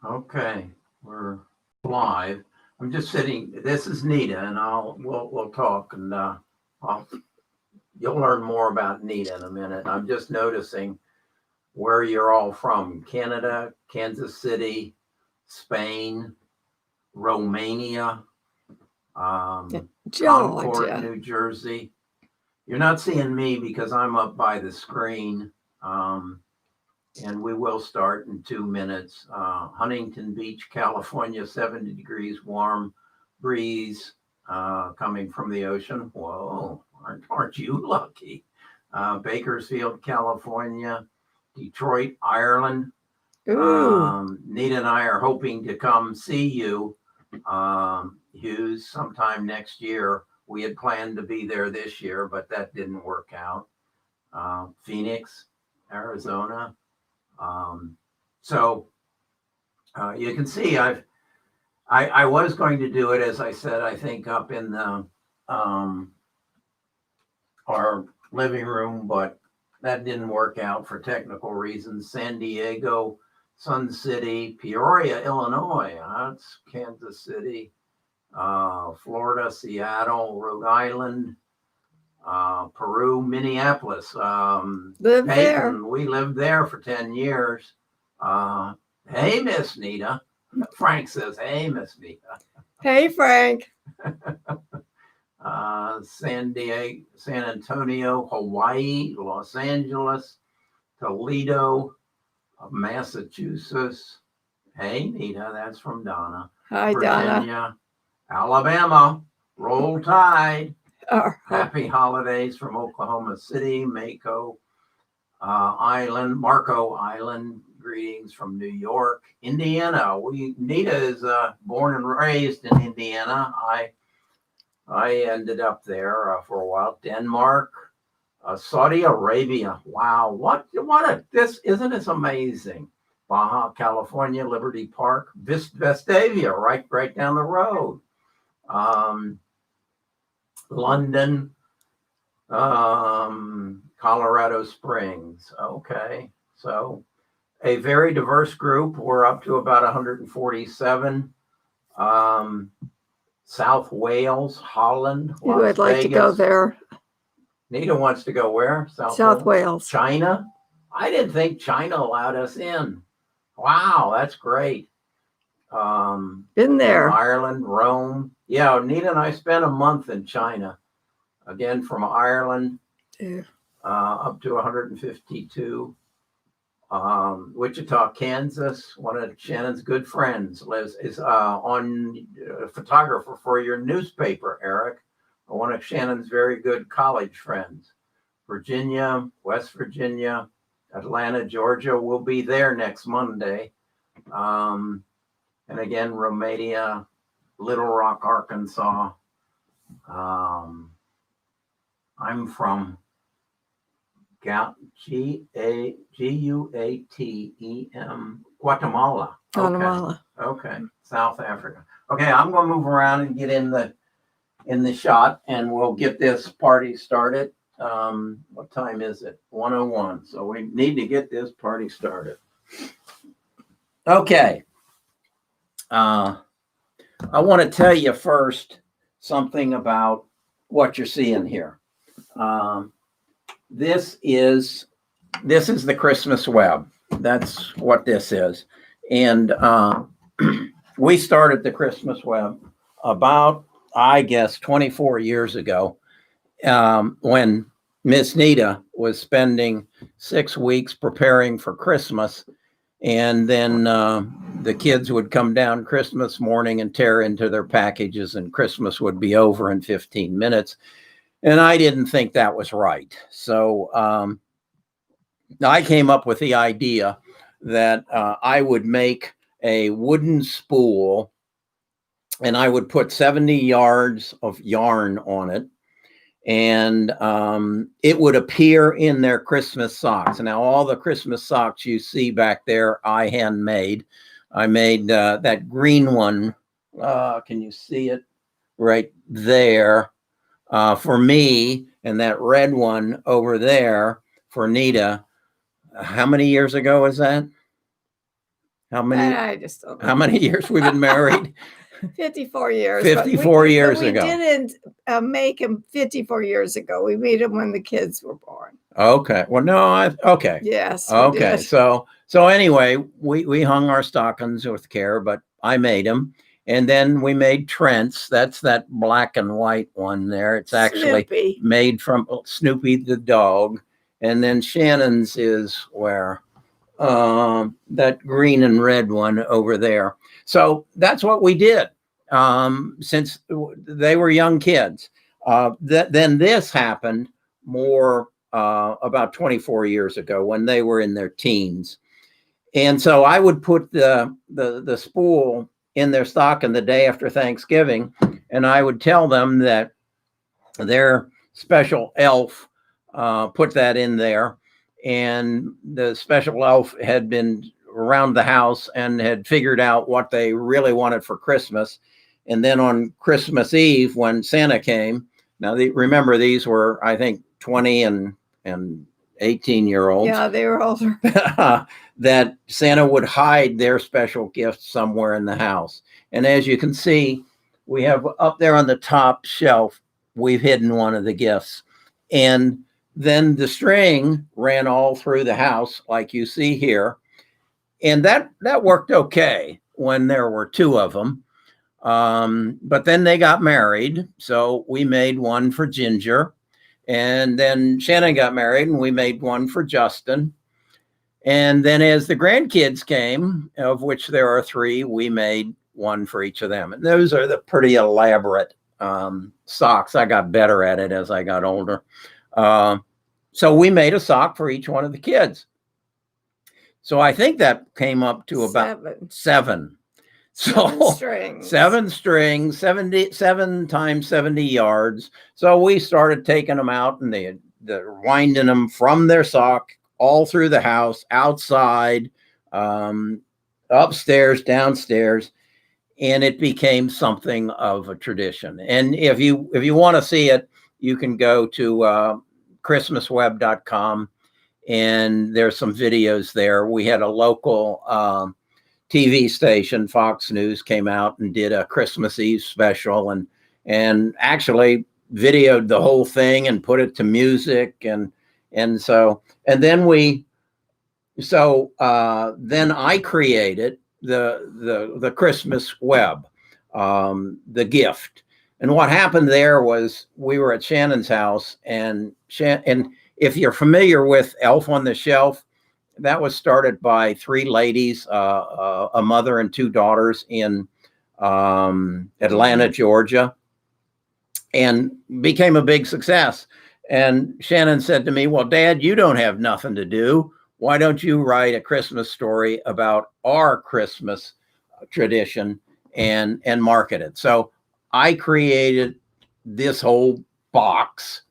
Okay, we're live. I'm just sitting. This is Nita, and we'll talk, and I'll, you'll learn more about Nita in a minute. I'm just noticing where you're all from: Canada, Kansas City, Spain, Romania, Concord, Georgia. New Jersey. You're not seeing me because I'm up by the screen. And we will start in 2 minutes. Huntington Beach, California, 70 degrees warm breeze coming from the ocean. Whoa, aren't you lucky? Bakersfield, California, Detroit, Ireland. Ooh, Nita and I are hoping to come see you, Hughes, sometime next year. We had planned to be there this year, but that didn't work out. Phoenix, Arizona. So you can see I was going to do it, as I said, I think up in the our living room, but that didn't work out for technical reasons. San Diego, Sun City, Peoria, Illinois, that's Kansas City, Florida, Seattle, Rhode Island, Peru, Minneapolis. live Peyton, there. we lived there for 10 years. Hey, Miss Nita. Frank says, hey, Miss Nita. Hey, Frank. San Antonio, Hawaii, Los Angeles, Toledo, Massachusetts. Hey, Nita, that's from Donna. Hi, Donna. Virginia, Alabama, Roll Tide. Happy holidays from Oklahoma City, Mako Island, Marco Island. Greetings from New York, Indiana. Nita is born and raised in Indiana. I ended up there for a while. Denmark, Saudi Arabia. Wow, this isn't this amazing? Baja California, Liberty Park, Vestavia, right down the road. London, Colorado Springs. Okay, so a very diverse group. We're up to about 147. South Wales, Holland, Las I'd like Vegas. To go there. Nita wants to go where? South Wales. China? I didn't think China allowed us in. Wow, that's great. Been there. Ireland, Rome. Yeah, Nita and I spent a month in China. Again, from Ireland, up to 152. Wichita, Kansas. One of Shannon's good friends is on photographer for your newspaper, Eric. One of Shannon's very good college friends. Virginia, West Virginia, Atlanta, Georgia. We'll be there next Monday. And again, Romania, Little Rock, Arkansas. I'm from Guatem, Guatemala. Guatemala. Okay. South Africa. Okay, I'm going to move around and get in the shot, and we'll get this party started. What time is it? 1:01. So we need to get this party started. Okay. I want to tell you first something about what you're seeing here. This is the Christmas web. That's what this is. And we started the Christmas web about, I guess, 24 years ago, when Miss Nita was spending 6 weeks preparing for Christmas. And then the kids would come down Christmas morning and tear into their packages, and Christmas would be over in 15 minutes. And I didn't think that was right. So I came up with the idea that I would make a wooden spool, and I would put 70 yards of yarn on it, and it would appear in their Christmas socks. Now, all the Christmas socks you see back there, I handmade. I made that green one. Can you see it right there? For me, and that red one over there for Nita. How many years ago was that? How many? I just don't know. How many years we've been married? 54 years. 54 years we ago. We didn't make him 54 years ago. We made him when the kids were born. Okay. Well, no, okay. Yes. Okay. So anyway, we hung our stockings with care, but I made them. And then we made Trent's. That's that black and white one there. It's actually Snoopy. made from Snoopy the dog. And then Shannon's is where that green and red one over there. So that's what we did since they were young kids. Then this happened more about 24 years ago when they were in their teens. And so I would put the spool in their stocking the day after Thanksgiving, and I would tell them that their special elf put that in there, and the special elf had been around the house and had figured out what they really wanted for Christmas. And then on Christmas Eve, when Santa came, now remember these were, I think, 20 and 18-year-olds. Yeah, they were older. That Santa would hide their special gifts somewhere in the house. And as you can see, we have up there on the top shelf, we've hidden one of the gifts. And then the string ran all through the house, like you see here. And that worked okay when there were two of them. But then they got married. So we made one for Ginger. And then Shannon got married and we made one for Justin. And then as the grandkids came, of which there are 3, we made one for each of them. And those are the pretty elaborate socks. I got better at it as I got older. So we made a sock for each one of the kids. So I think that came up to about 7. So 7 strings, 7 times 70 yards. So we started taking them out and they're winding them from their sock all through the house, outside, upstairs, downstairs, and it became something of a tradition. And if you want to see it, you can go to christmasweb.com, and there's some videos there. We had a local TV station, Fox News, came out and did a Christmas Eve special and actually videoed the whole thing and put it to music and then then I created the Christmas web, the gift. And what happened there was we were at Shannon's house, and if you're familiar with Elf on the Shelf, that was started by 3 ladies, a mother and 2 daughters in Atlanta, Georgia, and became a big success. And Shannon said to me, well, Dad, you don't have nothing to do. Why don't you write a Christmas story about our Christmas tradition and market it? So I created this whole box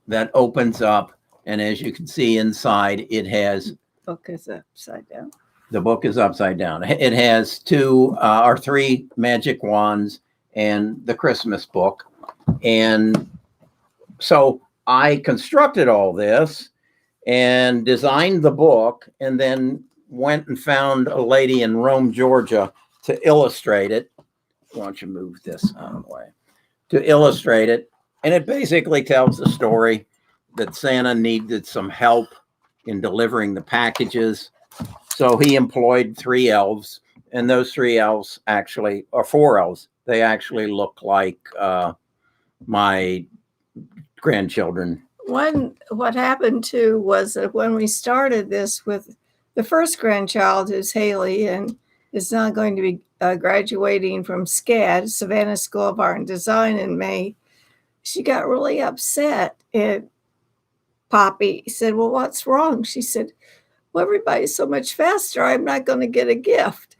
that opens up. And as you can see inside, it has... Book is upside down. The book is upside down. It has 2 or 3 magic wands and the Christmas book. And so I constructed all this and designed the book, and then went and found a lady in Rome, Georgia to illustrate it. Why don't you move this out of the way? To illustrate it. And it basically tells the story that Santa needed some help in delivering the packages. So he employed 3 elves, and those 3 elves actually, or 4 elves, they actually look like my grandchildren. What happened too was that when we started this with the first grandchild, who's Haley, and is now going to be graduating from SCAD, Savannah School of Art and Design, in May, she got really upset. And Poppy said, well, what's wrong? She said, well, everybody's so much faster. I'm not going to get a gift.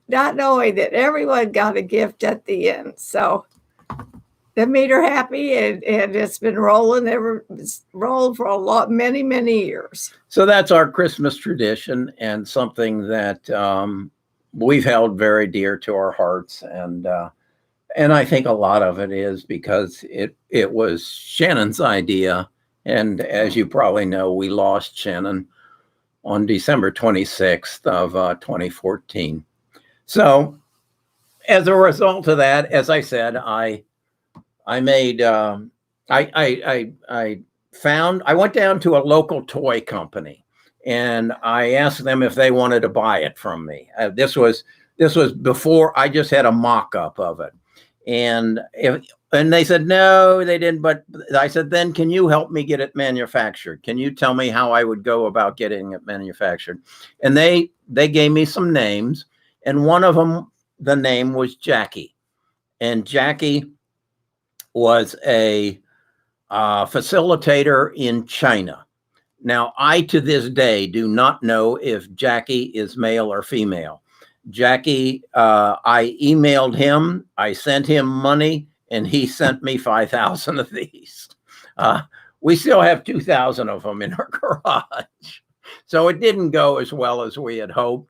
Not knowing that everyone got a gift at the end. So that made her happy, and it's been rolling for many years. So that's our Christmas tradition, and something that we've held very dear to our hearts. And I think a lot of it is because it was Shannon's idea. And as you probably know, we lost Shannon on December 26th of 2014. So as a result of that, as I said, I made, I went down to a local toy company and I asked them if they wanted to buy it from me. This was before I just had a mock-up of it. And they said, no, they didn't. But I said, then can you help me get it manufactured? Can you tell me how I would go about getting it manufactured? And they gave me some names. And one of them, the name was Jackie. And Jackie was a facilitator in China. Now, I, to this day, do not know if Jackie is male or female. Jackie, I emailed him, I sent him money, and he sent me 5,000 of these. We still have 2,000 of them in our garage. So it didn't go as well as we had hoped.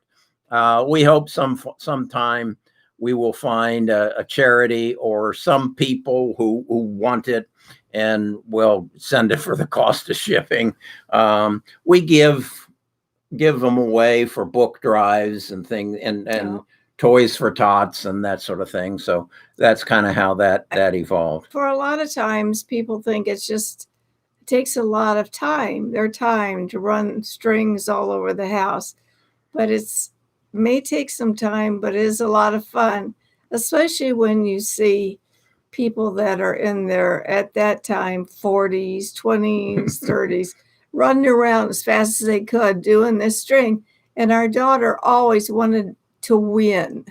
We hope sometime we will find a charity or some people who want it, and we'll send it for the cost of shipping. We give them away for book drives and things, and toys for tots and that sort of thing. So that's kind of how that evolved. For a lot of times, people think it takes a lot of time, their time, to run strings all over the house. But may take some time, but it is a lot of fun, especially when you see people that are in their, at that time, 40s, 20s, 30s, running around as fast as they could doing this string. And our daughter always wanted to win.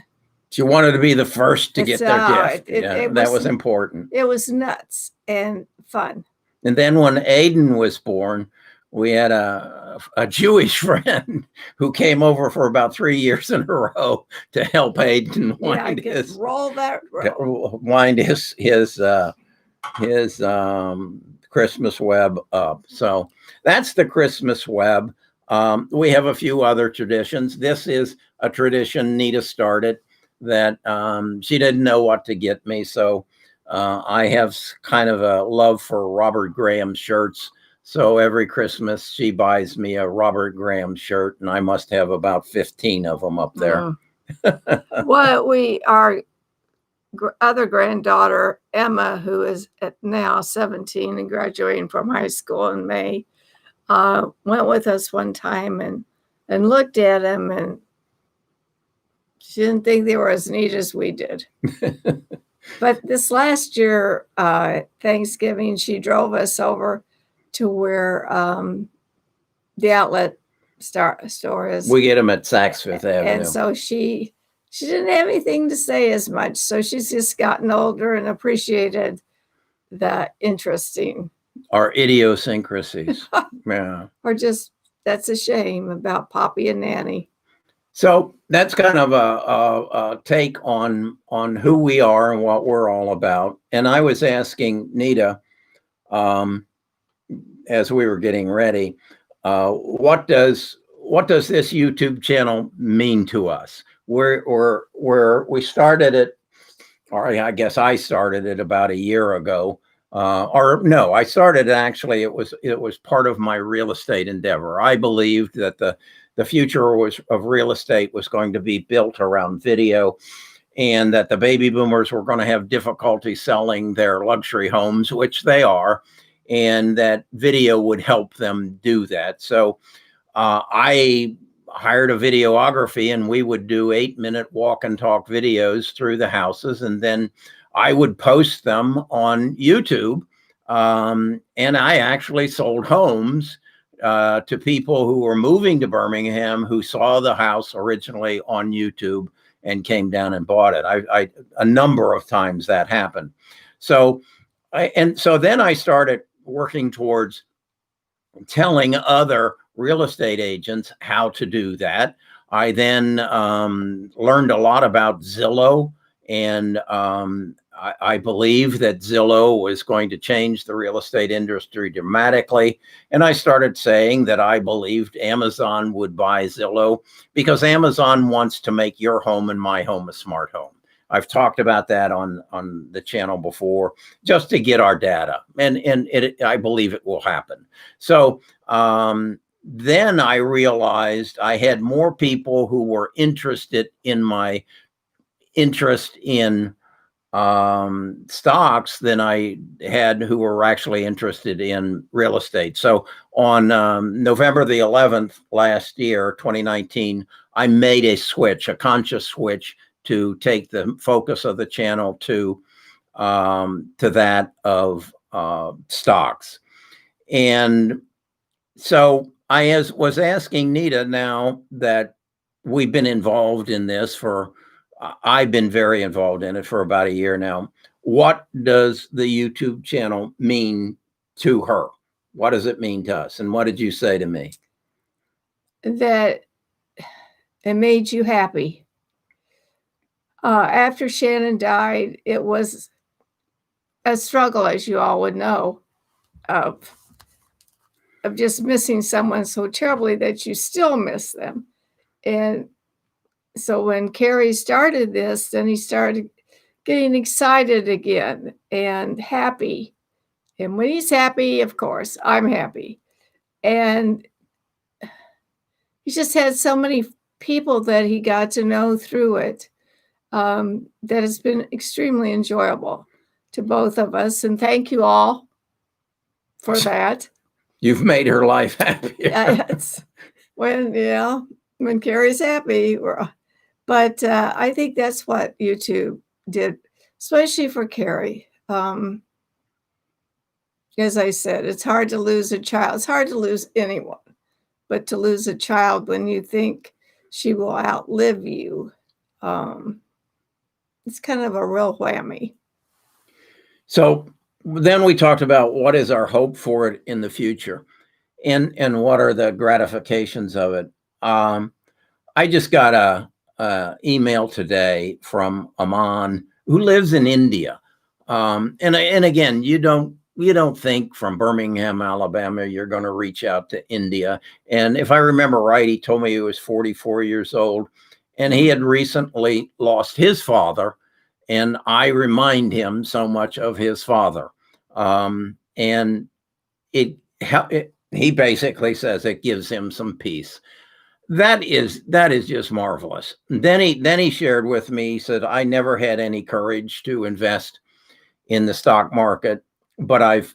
She wanted to be the first to get their gift. That was important. It was nuts and fun. And then when Aiden was born, we had a Jewish friend who came over for about 3 years in a row to help Aiden wind his Christmas web up. So that's the Christmas web. We have a few other traditions. This is a tradition Nita started that she didn't know what to get me. So I have kind of a love for Robert Graham shirts. So every Christmas she buys me a Robert Graham shirt, and I must have about 15 of them up there. Well, our other granddaughter, Emma, who is now 17 and graduating from high school in May, went with us one time and looked at them, and she didn't think they were as neat as we did. But this last year, Thanksgiving, she drove us over to where the outlet store is. We get them at Saks Fifth Avenue. And so she didn't have anything to say as much. So she's just gotten older and appreciated the interesting. Our idiosyncrasies. Yeah. Or just, that's a shame about Poppy and Nanny. So that's kind of a take on who we are and what we're all about. And I was asking Nita, as we were getting ready, what does this YouTube channel mean to us? We started it, or I guess I started it about a year ago. Or no, I started actually, it was part of my real estate endeavor. I believed that the future of real estate was going to be built around video, and that the baby boomers were going to have difficulty selling their luxury homes, which they are, and that video would help them do that. So I hired a videography, and we would do 8-minute walk and talk videos through the houses, and then I would post them on YouTube. And I actually sold homes to people who were moving to Birmingham who saw the house originally on YouTube and came down and bought it. I a number of times that happened. So then I started working towards telling other real estate agents how to do that. I then learned a lot about Zillow, and I believe that Zillow was going to change the real estate industry dramatically. And I started saying that I believed Amazon would buy Zillow because Amazon wants to make your home and my home a smart home. I've talked about that on the channel before, just to get our data. And I believe it will happen. So then I realized I had more people who were interested in my interest in stocks than I had who were actually interested in real estate. So on November the 11th last year, 2019, I made a switch, a conscious switch, to take the focus of the channel to that of stocks. And so I was asking Nita, now that we've been involved in this for, I've been very involved in it for about a year now. What does the YouTube channel mean to her? What does it mean to us? And what did you say to me? That it made you happy. After Shannon died, it was a struggle, as you all would know, of just missing someone so terribly that you still miss them. And so when Carrie started this, then he started getting excited again and happy. And when he's happy, of course, I'm happy. And he just had so many people that he got to know through it, that has been extremely enjoyable to both of us. And thank you all for that. You've made her life happier. When Carrie's happy, but I think that's what YouTube did, especially for Carrie. As I said, it's hard to lose a child. It's hard to lose anyone, but to lose a child when you think she will outlive you, it's kind of a real whammy. So then we talked about what is our hope for it in the future, and what are the gratifications of it. I just got a email today from Aman, who lives in India. And again, you don't think from Birmingham, Alabama, you're going to reach out to India. And if I remember right, he told me he was 44 years old, and he had recently lost his father. And I remind him so much of his father. And he basically says it gives him some peace. That is just marvelous. Then he shared with me, he said, I never had any courage to invest in the stock market, but I've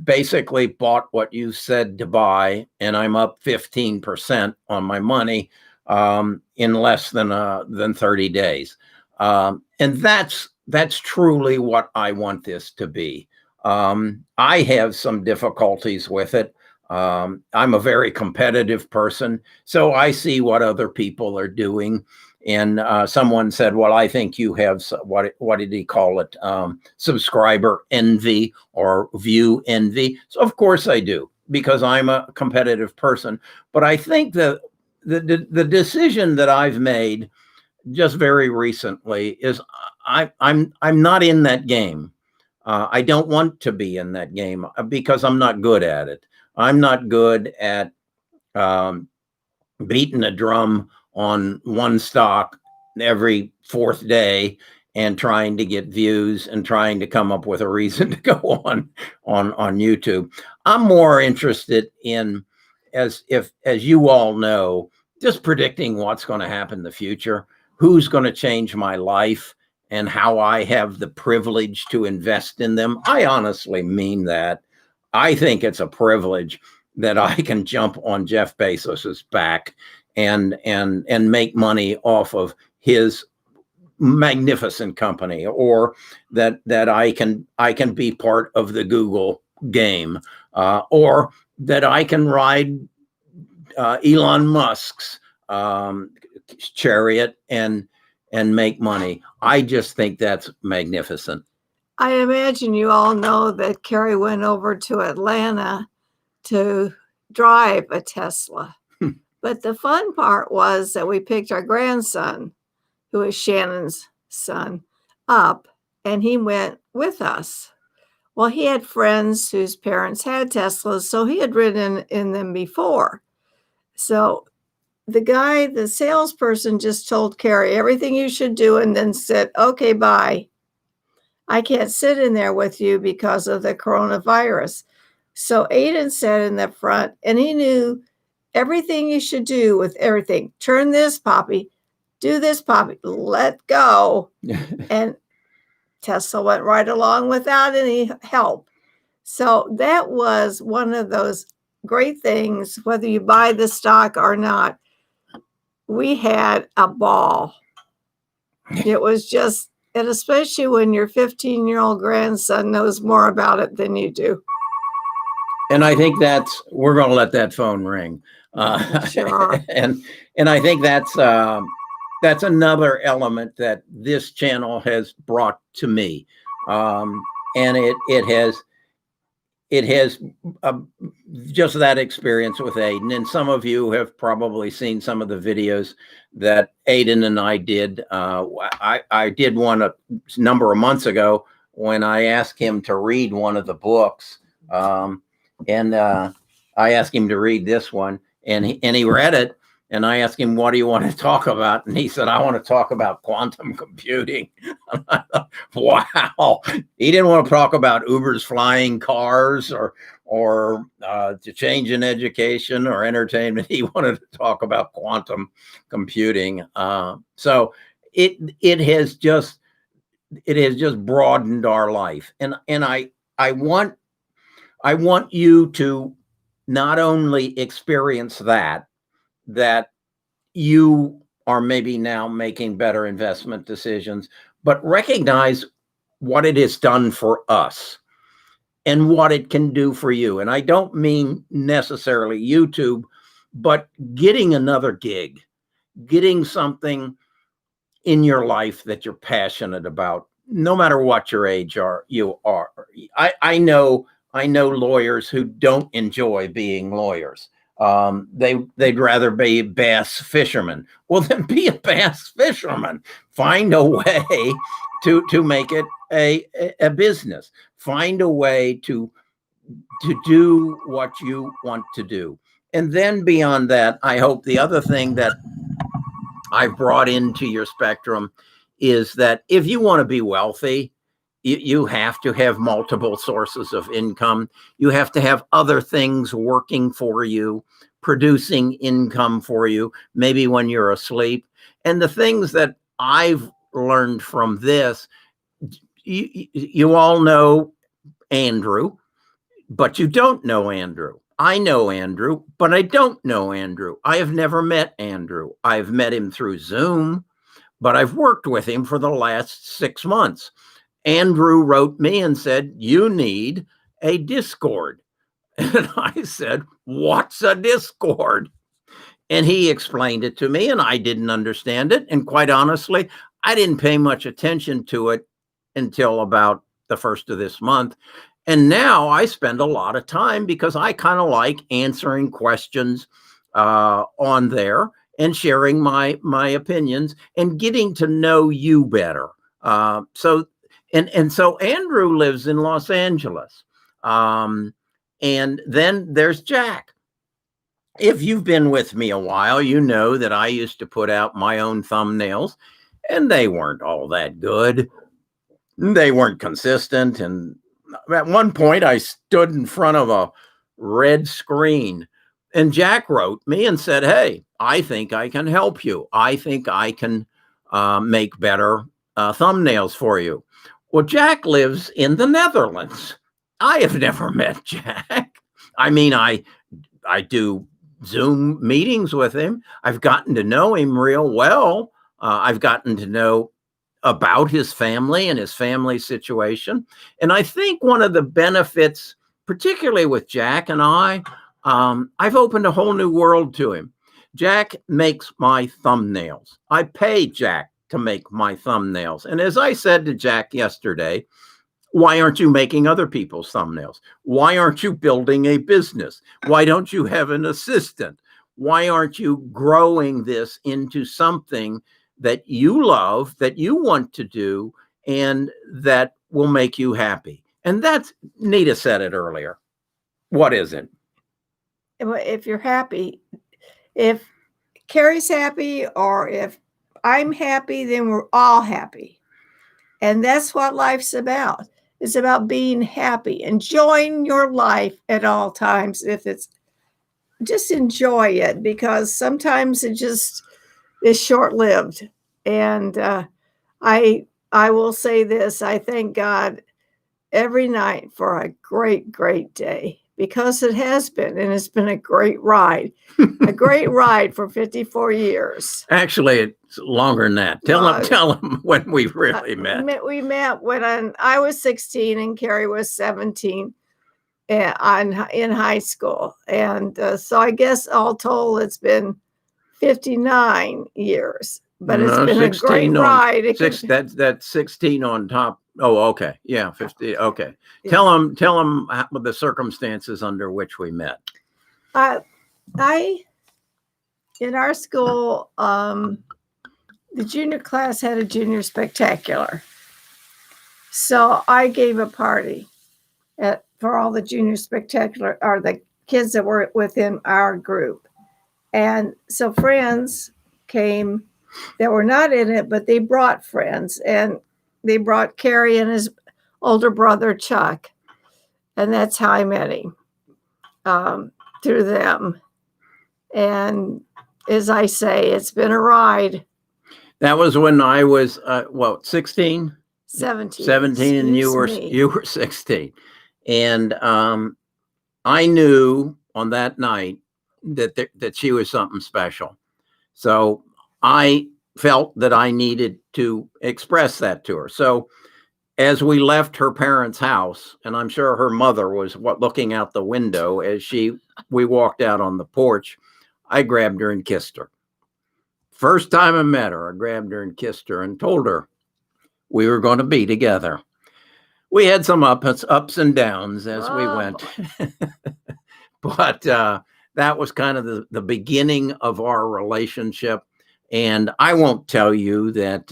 basically bought what you said to buy, and I'm up 15% on my money in less than 30 days. And that's truly what I want this to be. I have some difficulties with it. I'm a very competitive person, so I see what other people are doing. And someone said, well, I think you have, what did he call it? Subscriber envy or view envy. So of course I do, because I'm a competitive person. But I think that the decision that I've made just very recently is I'm not in that game. I don't want to be in that game because I'm not good at it. I'm not good at beating a drum on one stock every fourth day and trying to get views and trying to come up with a reason to go on YouTube. I'm more interested in, as you all know, just predicting what's going to happen in the future, who's going to change my life, and how I have the privilege to invest in them. I honestly mean that. I think it's a privilege that I can jump on Jeff Bezos's back and make money off of his magnificent company, or that I can be part of the Google game, or that I can ride Elon Musk's chariot and make money. I just think that's magnificent. I imagine you all know that Carrie went over to Atlanta to drive a Tesla. But the fun part was that we picked our grandson, who is Shannon's son, up, and he went with us. Well, he had friends whose parents had Teslas, so he had ridden in them before. So the salesperson just told Carrie everything you should do, and then said, okay, bye. I can't sit in there with you because of the coronavirus. So Aiden sat in the front, and he knew everything you should do with everything. Turn this, Poppy. Do this, Poppy. Let go. And Tesla went right along without any help. So that was one of those great things, whether you buy the stock or not. We had a ball. It was just, and especially when your 15-year-old grandson knows more about it than you do. And I think we're going to let that phone ring. Sure. And I think that's another element that this channel has brought to me. And it has just that experience with Aiden. And some of you have probably seen some of the videos that Aiden and I did. I did one a number of months ago when I asked him to read one of the books. And I asked him to read this one, and he read it. And I asked him, what do you want to talk about? And he said, I want to talk about quantum computing. Wow. He didn't want to talk about Uber's flying cars or to change in education or entertainment. He wanted to talk about quantum computing. So it has just broadened our life. And I want you to not only experience that you are maybe now making better investment decisions, but recognize what it has done for us and what it can do for you. And I don't mean necessarily YouTube, but getting another gig, getting something in your life that you're passionate about, no matter what your age you are. I know lawyers who don't enjoy being lawyers. They'd rather be bass fishermen. Well, then be a bass fisherman. Find a way to make it a business. Find a way to do what you want to do. And then beyond that, I hope the other thing that I've brought into your spectrum is that if you want to be wealthy, you have to have multiple sources of income. You have to have other things working for you, producing income for you, maybe when you're asleep. And the things that I've learned from this, you all know Andrew, but you don't know Andrew. I know Andrew, but I don't know Andrew. I have never met Andrew. I've met him through Zoom, but I've worked with him for the last 6 months. Andrew wrote me and said, you need a Discord. And I said, what's a Discord? And he explained it to me, and I didn't understand it. And quite honestly, I didn't pay much attention to it until about the first of this month. And now I spend a lot of time because I kind of like answering questions on there and sharing my opinions and getting to know you better. So Andrew lives in Los Angeles. And then there's Jack. If you've been with me a while, you know that I used to put out my own thumbnails, and they weren't all that good. They weren't consistent. And at one point, I stood in front of a red screen, and Jack wrote me and said, hey, I think I can help you. I think I can make better thumbnails for you. Well, Jack lives in the Netherlands. I have never met Jack. I mean, I do Zoom meetings with him. I've gotten to know him real well. I've gotten to know about his family and his family situation. And I think one of the benefits, particularly with Jack and I've opened a whole new world to him. Jack makes my thumbnails. I pay Jack to make my thumbnails. And as I said to Jack yesterday, why aren't you making other people's thumbnails? Why aren't you building a business? Why don't you have an assistant? Why aren't you growing this into something that you love, that you want to do, and that will make you happy? And that's, Nita said it earlier. What is it? If you're happy, if Carrie's happy or if I'm happy, then we're all happy. And that's what life's about. It's about being happy, enjoying your life at all times. If it's just enjoy it, because sometimes it just is short-lived. And I will say this: I thank God every night for a great, great day, because it has been, and it's been a great ride, a great ride for 54 years. Actually, it's longer than that. Tell them when we really met. We met when I was 16 and Carrie was 17 in high school. And so I guess all told, it's been 59 years, but it's been a great ride. That's 16 on top. Oh, okay. Yeah, 50. Okay. Yeah. Tell them the circumstances under which we met. In our school, the junior class had a junior spectacular. So I gave a party for all the junior spectacular, or the kids that were within our group. And so friends came that were not in it, but they brought friends, and they brought Carrie and his older brother, Chuck. And that's how I met him, through them. And as I say, it's been a ride. That was when I was, 16? 17. 17, and you were 16. And I knew on that night that she was something special. So I felt that I needed to express that to her. So as we left her parents' house, and I'm sure her mother was looking out the window as we walked out on the porch, I grabbed her and kissed her. First time I met her, I grabbed her and kissed her and told her we were going to be together. We had some ups and downs as we went, but that was kind of the beginning of our relationship. And I won't tell you that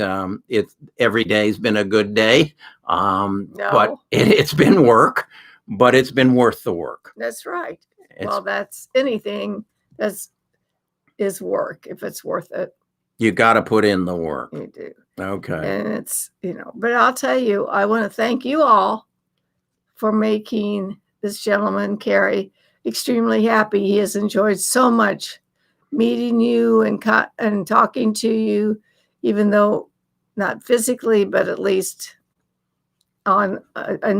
every day's been a good day, No. But it's been work, but it's been worth the work. That's right. Well, that's anything is work. If it's worth it, you got to put in the work. You do. Okay. And it's, but I'll tell you, I want to thank you all for making this gentleman, Carrie, extremely happy. He has enjoyed so much meeting you and talking to you, even though not physically, but at least on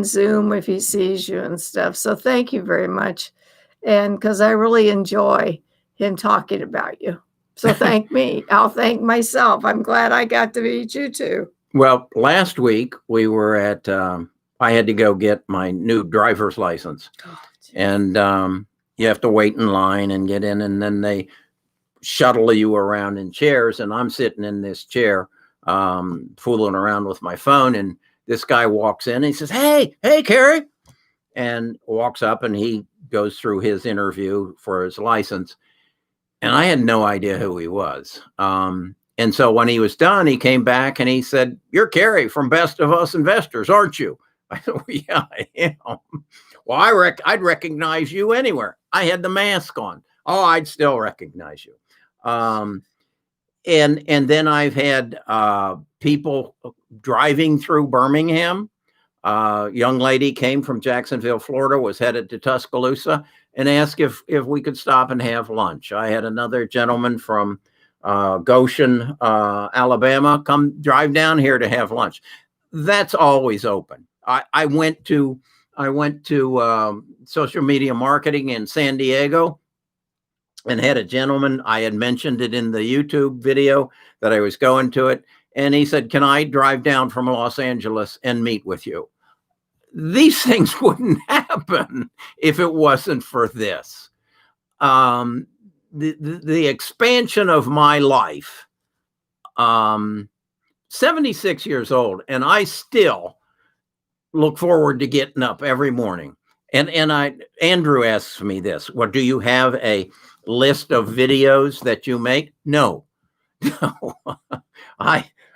Zoom if he sees you and stuff. So thank you very much. And because I really enjoy him talking about you. So thank me. I'll thank myself. I'm glad I got to meet you too. Well, last week we were at, I had to go get my new driver's license. And you have to wait in line and get in, and then they shuttle you around in chairs. And I'm sitting in this chair, fooling around with my phone. And this guy walks in and he says, hey, Carrie, and walks up, and he goes through his interview for his license. And I had no idea who he was. And so when he was done, he came back and he said, you're Carrie from Best of Us Investors, aren't you? I said, well, yeah, I am. Well, I'd recognize you anywhere. I had the mask on. Oh, I'd still recognize you. And then I've had people driving through Birmingham. Young lady came from Jacksonville, Florida, was headed to Tuscaloosa, and asked if we could stop and have lunch. I had another gentleman from Goshen, Alabama, come drive down here to have lunch. That's always open. I went to social media marketing in San Diego and had a gentleman, I had mentioned it in the YouTube video that I was going to it. And he said, can I drive down from Los Angeles and meet with you? These things wouldn't happen if it wasn't for this. The expansion of my life, 76 years old, and I still look forward to getting up every morning. And Andrew asks me this, well, do you have a list of videos that you make? No.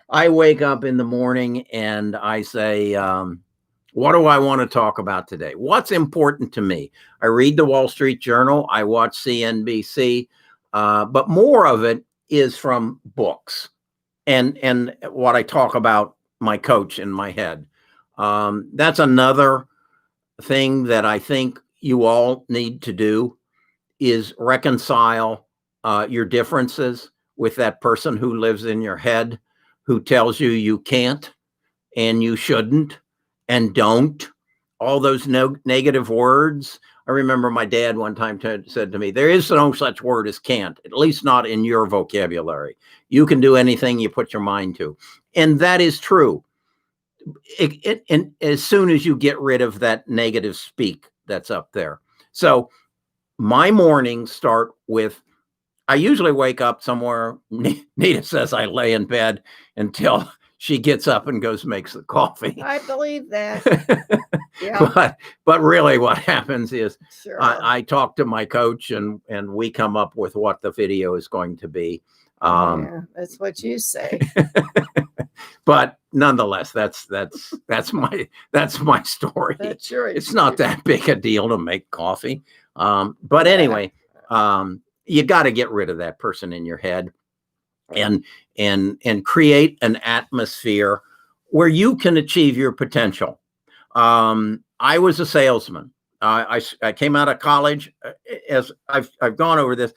I wake up in the morning and I say, what do I want to talk about today? What's important to me? I read the Wall Street Journal. I watch CNBC, but more of it is from books and what I talk about my coach in my head. That's another thing that I think you all need to do is reconcile your differences with that person who lives in your head, who tells you you can't and you shouldn't and don't. All those negative words. I remember my dad one time said to me, there is no such word as can't, at least not in your vocabulary. You can do anything you put your mind to. And that is true. And as soon as you get rid of that negative speak that's up there. So my mornings start with, I usually wake up somewhere. Nita says I lay in bed until she gets up and goes makes the coffee. I believe that. Yeah. But really what happens is Sure. I talk to my coach and we come up with what the video is going to be. Yeah, that's what you say. But nonetheless, that's my story. That's sure it's not that big a deal to make coffee. But anyway, you got to get rid of that person in your head and create an atmosphere where you can achieve your potential. I was a salesman. I came out of college, as I've gone over this.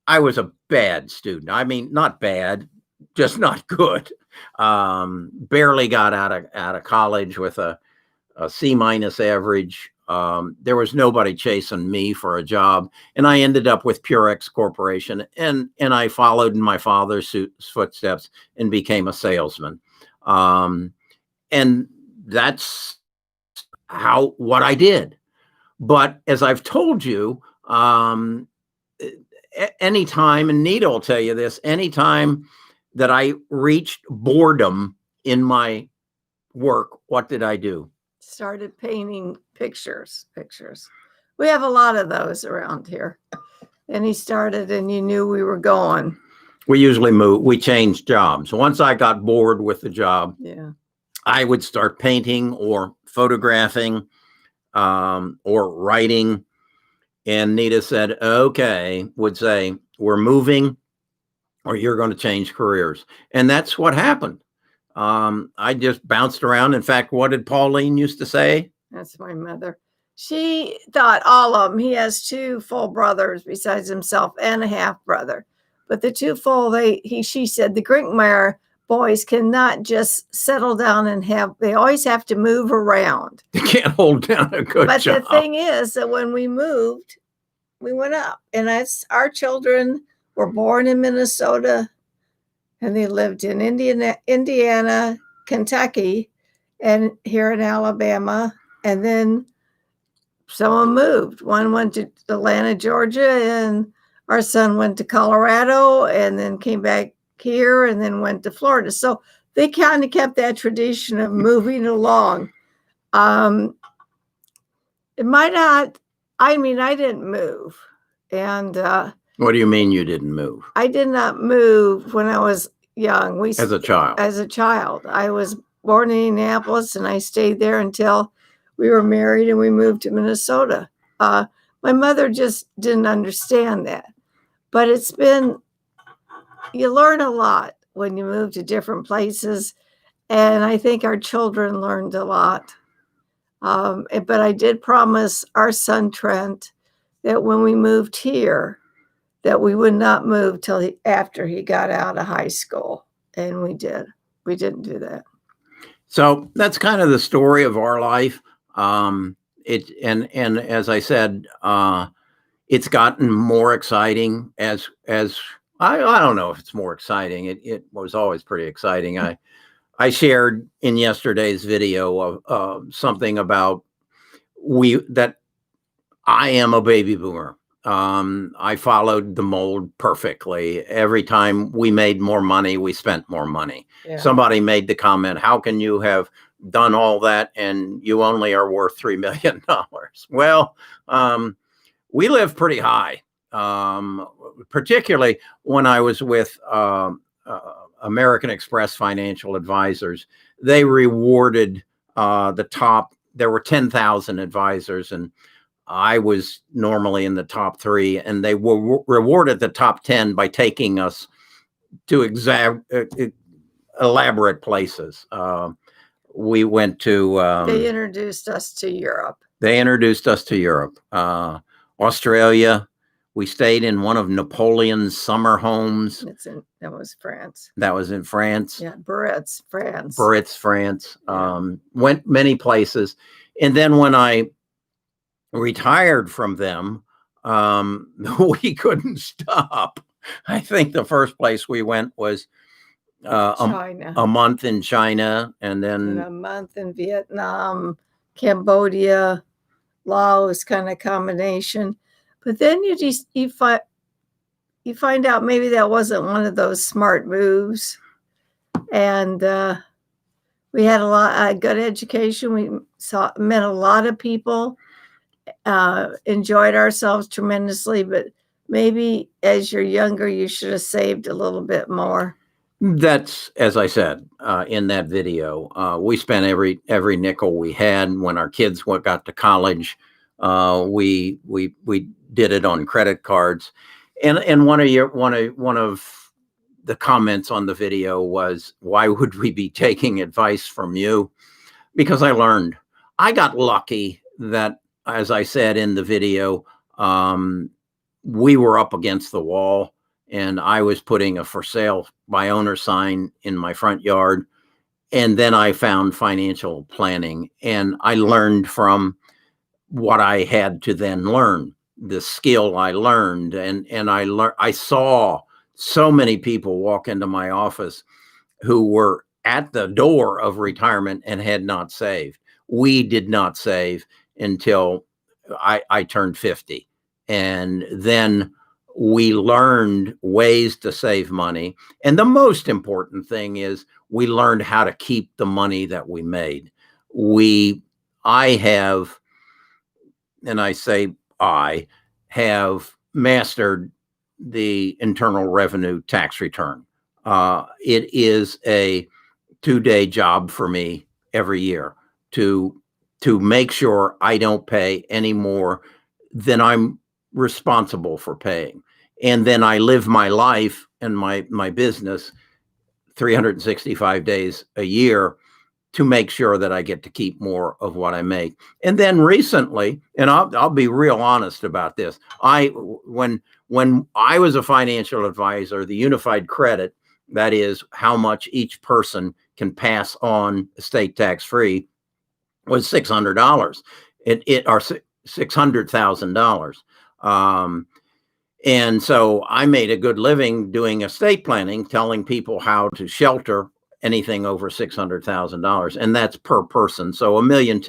I was a bad student. I mean, not bad, just not good. Barely got out of college with a C- average. There was nobody chasing me for a job, and I ended up with Purex Corporation, and I followed in my father's footsteps and became a salesman. And that's what I did. But as I've told you, anytime, and Nita will tell you this, anytime that I reached boredom in my work, what did I do? Started painting pictures. We have a lot of those around here. And he started, and you knew we were going. We usually move. We changed jobs. Once I got bored with the job, I would start painting or photographing or writing. And Nita said, okay, would say, we're moving or you're going to change careers. And that's what happened. I just bounced around. In fact, what did Pauline used to say? That's my mother. She thought all of them. He has 2 full brothers besides himself and a half brother. But the 2 full, she said the Grinkmeyer boys cannot just settle down and they always have to move around. They can't hold down a good job. But the thing is that when we moved, we went up. And our children were born in Minnesota, and they lived in Indiana, Kentucky, and here in Alabama. And then someone moved. One went to Atlanta, Georgia, and our son went to Colorado and then came back here and then went to Florida. So they kind of kept that tradition of moving along. It might not, I mean, I didn't move. And what do you mean you didn't move? I did not move when I was young. As a child? As a child. I was born in Indianapolis, and I stayed there until we were married and we moved to Minnesota. My mother just didn't understand that. But you learn a lot when you move to different places. And I think our children learned a lot. But I did promise our son, Trent, that when we moved here, that we would not move till after he got out of high school. And we did. We didn't do that. So that's kind of the story of our life. And as I said, it's gotten more exciting as I don't know if it's more exciting. It was always pretty exciting. I shared in yesterday's video of something about that I am a baby boomer. I followed the mold perfectly. Every time we made more money, we spent more money. Yeah. Somebody made the comment, how can you have done all that and you only are worth $3 million? Well, we live pretty high, particularly when I was with American Express Financial Advisors. They rewarded the top. There were 10,000 advisors, and I was normally in the top 3, and they rewarded the top 10 by taking us to elaborate places. We went to... they introduced us to Europe. They introduced us to Europe. Australia, We stayed in one of Napoleon's summer homes. That was France. That was in France. Yeah, Biarritz, France. Biarritz, France. Yeah. Went many places. And then when I retired from them, we couldn't stop. I think the first place we went was China. a month in China, and then a month in Vietnam, Cambodia, Laos, kind of combination. But then you find out maybe that wasn't one of those smart moves, and we had a lot good education. We met a lot of people, enjoyed ourselves tremendously. But maybe as you're younger, you should have saved a little bit more. That's, as I said in that video, we spent every nickel we had. When our kids got to college, we did it on credit cards. And one of the comments on the video was, "Why would we be taking advice from you?" Because I learned. I got lucky that, as I said in the video, we were up against the wall, and I was putting a for sale by owner sign in my front yard. And then I found financial planning, and I learned from what I had to then learn, the skill I learned. And I saw so many people walk into my office who were at the door of retirement and had not saved. We did not save until I turned 50. And then we learned ways to save money. And the most important thing is we learned how to keep the money that we made. I have, and I say I have mastered the Internal Revenue tax return. It is a 2-day job for me every year to make sure I don't pay any more than I'm responsible for paying. And then I live my life and my business 365 days a year to make sure that I get to keep more of what I make. And then recently, and I'll be real honest about this, when I was a financial advisor, the unified credit, that is how much each person can pass on estate tax free, was $600. Or $600,000. And so I made a good living doing estate planning, telling people how to shelter anything over $600,000, and that's per person. So $1.2 million.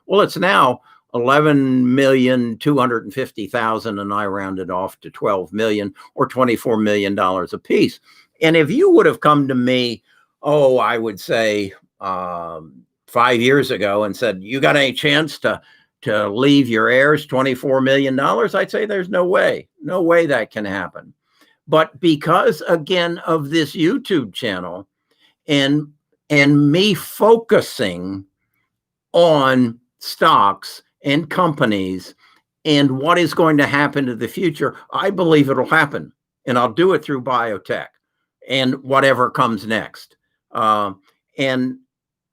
Well, it's now $11,250,000, and I rounded off to 12 million, or $24 million a piece. And if you would have come to me, I would say 5 years ago, and said, "You got any chance to leave your heirs $24 million?" I'd say there's no way that can happen. But because, again, of this YouTube channel and me focusing on stocks and companies and what is going to happen to the future, I believe it'll happen. And I'll do it through biotech and whatever comes next. And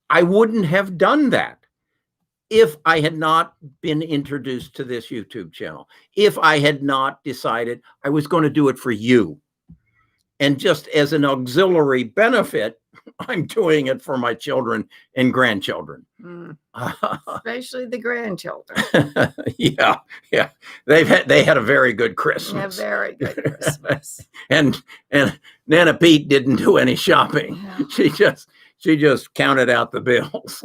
I wouldn't have done that if I had not been introduced to this YouTube channel, if I had not decided I was going to do it for you. And just as an auxiliary benefit, I'm doing it for my children and grandchildren. Especially the grandchildren. Yeah. They had a very good Christmas. Yeah, very good Christmas. and Nana Pete didn't do any shopping. Yeah. She just counted out the bills.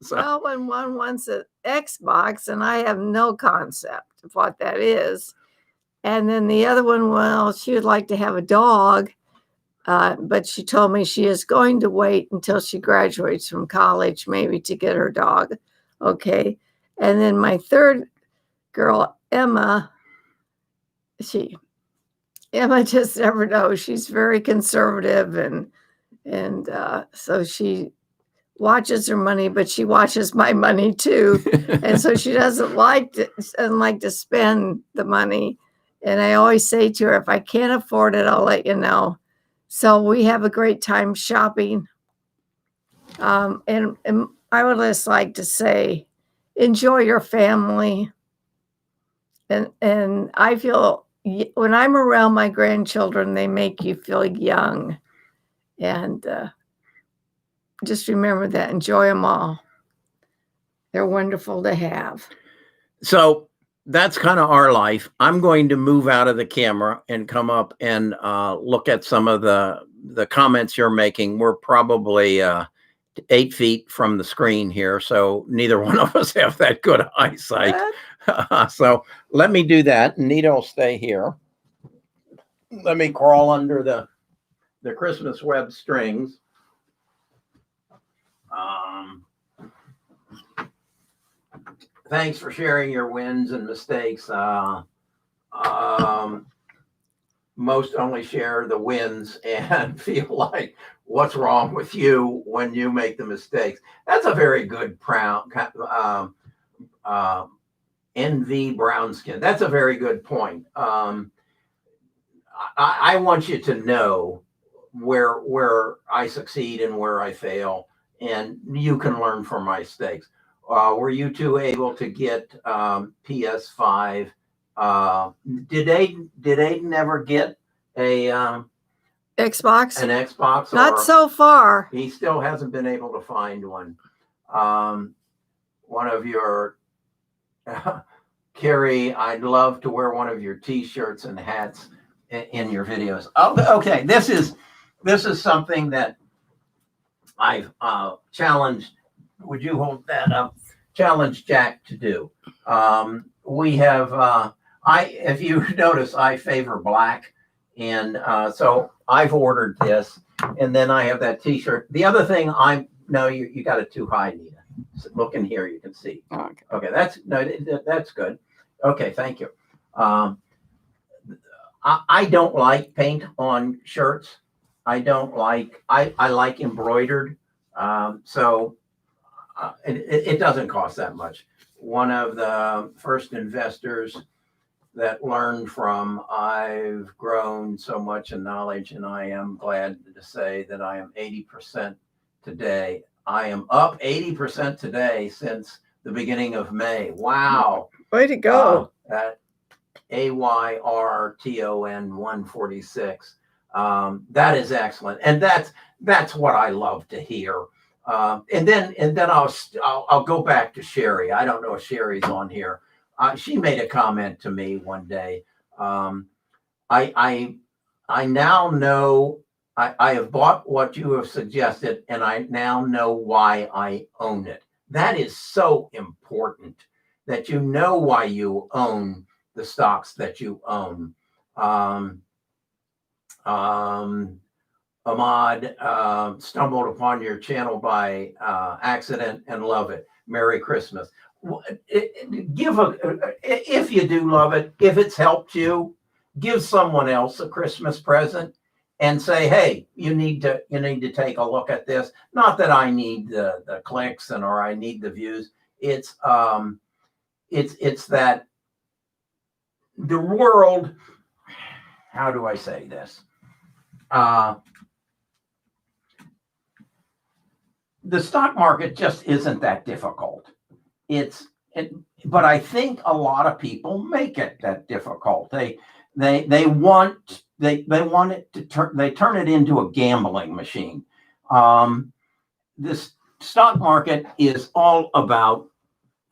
So. Well, when one wants an Xbox, and I have no concept of what that is, and then the other one, well, she would like to have a dog, but she told me she is going to wait until she graduates from college, maybe, to get her dog. Okay. And then my third girl, Emma just never knows. She's very conservative, and so she watches her money, but she watches my money too. And so she doesn't like to spend the money. And I always say to her, if I can't afford it, I'll let you know. So we have a great time shopping. And I would just like to say, enjoy your family. And I feel when I'm around my grandchildren, they make you feel young. And just remember that. Enjoy them all. They're wonderful to have. So that's kind of our life. I'm going to move out of the camera and come up and look at some of the comments you're making. We're probably 8 feet from the screen here, so neither one of us have that good eyesight. So let me do that. Nita will stay here. Let me crawl under the Christmas web strings. Thanks for sharing your wins and mistakes. Most only share the wins and feel like what's wrong with you when you make the mistakes. That's a very good NV Brownskin. That's a very good point. I want you to know where I succeed and where I fail, and you can learn from my mistakes. Were you two able to get PS5? Did Aiden ever get a Xbox? An Xbox? Not so far. He still hasn't been able to find one. One of your Carrie, I'd love to wear one of your T-shirts and hats in your videos. Oh, okay. This is something that I've challenged. Would you hold that up? Challenge Jack to do. We have, if you notice, I favor black. And so I've ordered this. And then I have that T-shirt. The other thing no, you got it too high, Nita. So look in here, you can see. Oh, okay. Okay, that's good. Okay, thank you. I don't like paint on shirts. I like embroidered. So it doesn't cost that much. One of the first investors that learned from, I've grown so much in knowledge, and I am glad to say that I am 80% today. I am up 80% today since the beginning of May. Wow. Way to go. At AYRTON 146. That is excellent. And that's what I love to hear. And then I'll go back to Sherry. I don't know if Sherry's on here. She made a comment to me one day. I now know I have bought what you have suggested, and I now know why I own it. That is so important, that you know why you own the stocks that you own. Ahmad stumbled upon your channel by accident and love it. Merry Christmas. If you do love it, if it's helped you, give someone else a Christmas present and say, hey, you need to take a look at this. Not that I need the clicks or I need the views. It's that the world, how do I say this? The stock market just isn't that difficult. But I think a lot of people make it that difficult. They want it to turn it into a gambling machine. This stock market is all about.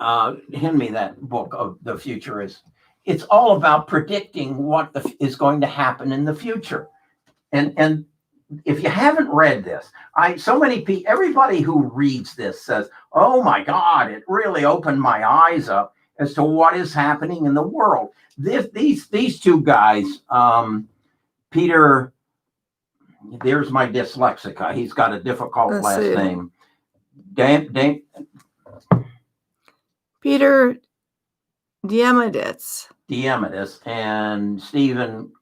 Hand me that book of the future is. It's all about predicting what is going to happen in the future, and if you haven't read this, everybody who reads this says, oh my God, it really opened my eyes up as to what is happening in the world. These two guys, Peter, there's my dyslexica. He's got a difficult last name. Peter Diamandis and Stephen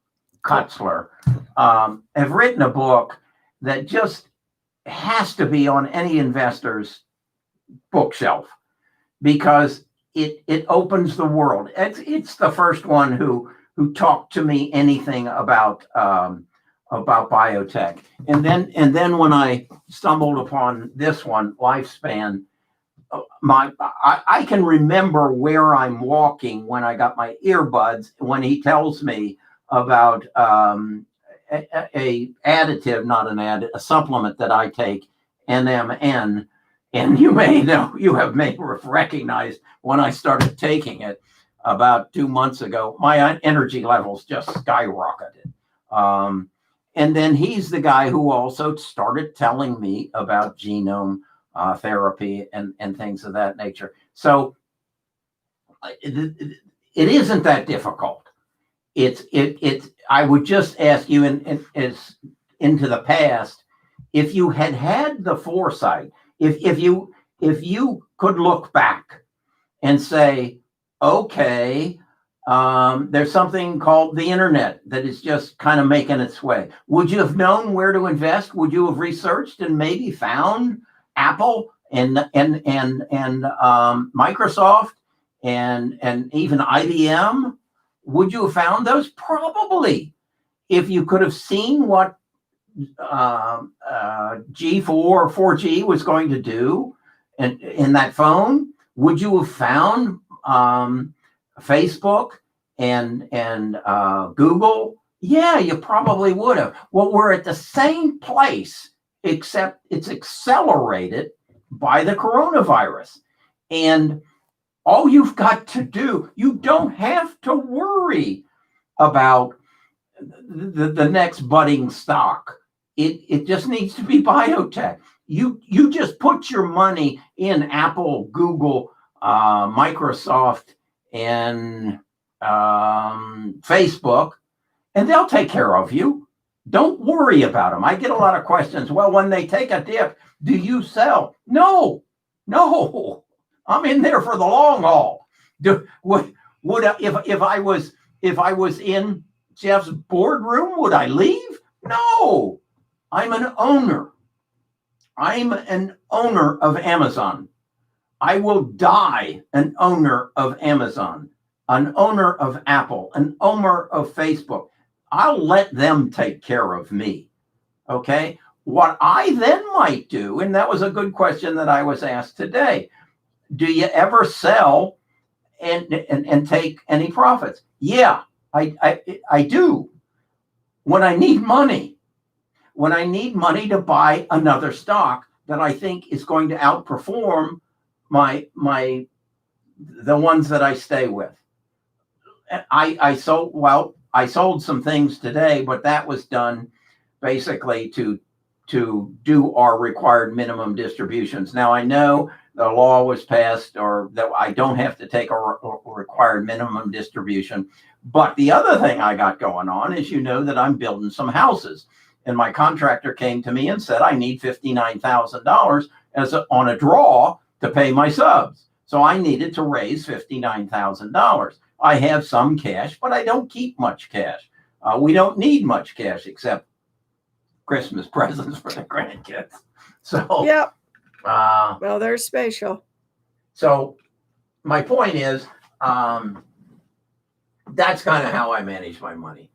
Kutzler have written a book that just has to be on any investor's bookshelf because it opens the world. It's the first one who talked to me anything about biotech. And then when I stumbled upon this one, Lifespan, I can remember where I'm walking when I got my earbuds, when he tells me about a additive, not an add, a supplement that I take, NMN. And you may know, you have may have recognized when I started taking it about 2 months ago, my energy levels just skyrocketed. And then he's the guy who also started telling me about genome therapy and things of that nature. So it isn't that difficult. It's I would just ask you as into the past, if you had the foresight, if you could look back and say, okay, there's something called the internet that is just kind of making its way. Would you have known where to invest? Would you have researched and maybe found Apple and Microsoft and even IBM? Would you have found those? Probably. If you could have seen what G4 or 4G was going to do in that phone, would you have found Facebook and Google? Yeah, you probably would have. Well, we're at the same place, except it's accelerated by the coronavirus. And all you've got to do, you don't have to worry about the next budding stock. It just needs to be biotech. You just put your money in Apple, Google, Microsoft, and Facebook, and they'll take care of you. Don't worry about them. I get a lot of questions. Well, when they take a dip, do you sell? No. I'm in there for the long haul. If I was in Jeff's boardroom, would I leave? No. I'm an owner. I'm an owner of Amazon. I will die an owner of Amazon, an owner of Apple, an owner of Facebook. I'll let them take care of me. Okay. What I then might do, and that was a good question that I was asked today. Do you ever sell and take any profits? Yeah, I do. When I need money to buy another stock that I think is going to outperform the ones that I stay with. I sold some things today, but that was done basically to do our required minimum distributions. Now I know the law was passed, or that I don't have to take a required minimum distribution. But the other thing I got going on is, that I'm building some houses, and my contractor came to me and said, I need $59,000 on a draw to pay my subs. So I needed to raise $59,000. I have some cash, but I don't keep much cash. We don't need much cash except Christmas presents for the grandkids. So, yep. Well, they're special. So my point is, that's kind of how I manage my money.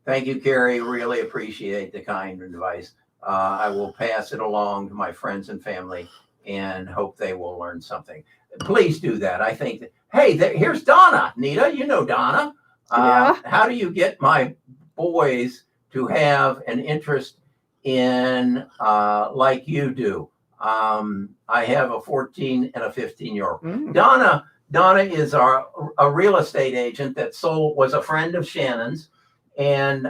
Thank you, Carrie. Really appreciate the kind advice. I will pass it along to my friends and family and hope they will learn something. Please do that. I think that, hey, here's Donna. Nita, you know Donna. Yeah. How do you get my boys to have an interest in like you do? I have a 14 and a 15-year-old. Donna is a real estate agent that was a friend of Shannon's, and